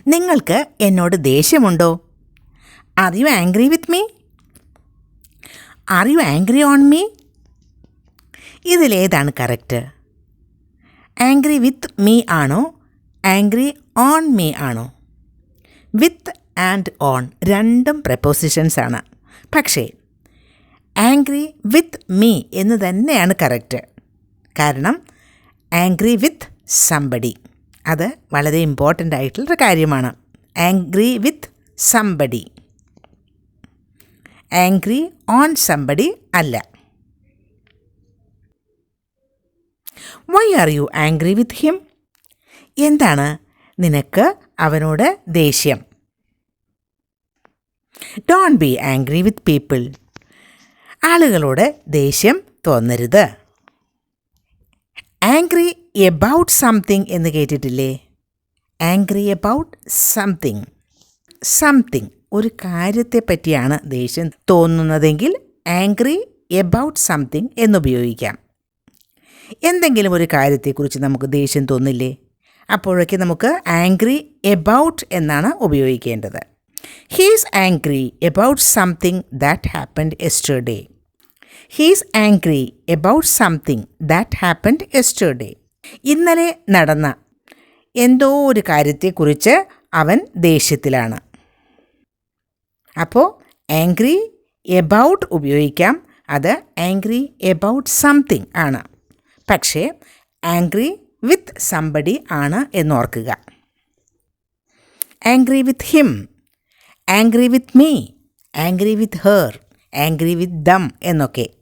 നിങ്ങൾക്ക് എന്നോട് ദേഷ്യമുണ്ടോ? Are you angry with me? Are you angry on me? ഇതിലേതാണ് കറക്റ്റ്? ആംഗ്രി വിത്ത് മീ ആണോ ആംഗ്രി ഓൺ മീ ആണോ? വിത്ത് ആൻഡ് ഓൺ രണ്ടും പ്രപ്പോസിഷൻസ് ആണ്. പക്ഷേ ആംഗ്രി വിത്ത് മീ എന്ന് തന്നെയാണ് കറക്റ്റ്. കാരണം ആംഗ്രി വിത്ത് സംബഡി അത് വളരെ ഇമ്പോർട്ടൻ്റ് ആയിട്ടുള്ളൊരു കാര്യമാണ്. Angry with somebody, angry on somebody അല്ല. Why are you angry with him? എന്താണ് നിനക്ക് അവനോട് ദേഷ്യം? Don't be angry with people. ആളുകളോട് ദേഷ്യം തോന്നരുത്. ആംഗ്രി എബൌട്ട് സംതിങ് എന്ന് കേട്ടിട്ടില്ലേ? Angry about something. സംതിങ് ഒരു കാര്യത്തെ പറ്റിയാണ് ദേഷ്യം തോന്നുന്നതെങ്കിൽ ആംഗ്രി എബൌട്ട് സംതിങ് എന്നുപയോഗിക്കാം. എന്തെങ്കിലും ഒരു കാര്യത്തെക്കുറിച്ച് നമുക്ക് ദേഷ്യം തോന്നില്ലേ? അപ്പോഴൊക്കെ നമുക്ക് ആംഗ്രി എബൌട്ട് എന്നാണ് ഉപയോഗിക്കേണ്ടത്. He is angry about something that happened yesterday. He is angry about something that happened yesterday. ഇന്നലെ നടന്ന എന്തോ ഒരു കാര്യത്തെക്കുറിച്ച് അവൻ ദേഷ്യത്തിലാണ്. അപ്പോൾ ആംഗ്രി എബൌട്ട് ഉപയോഗിക്കാം. അത് ആംഗ്രി എബൌട്ട് സംതിങ് ആണ്. പക്ഷേ ആംഗ്രി വിത്ത് സംബഡി ആണ് എന്നോർക്കുക. Angry with him, angry with me, angry with her, angry with them എന്നൊക്കെ.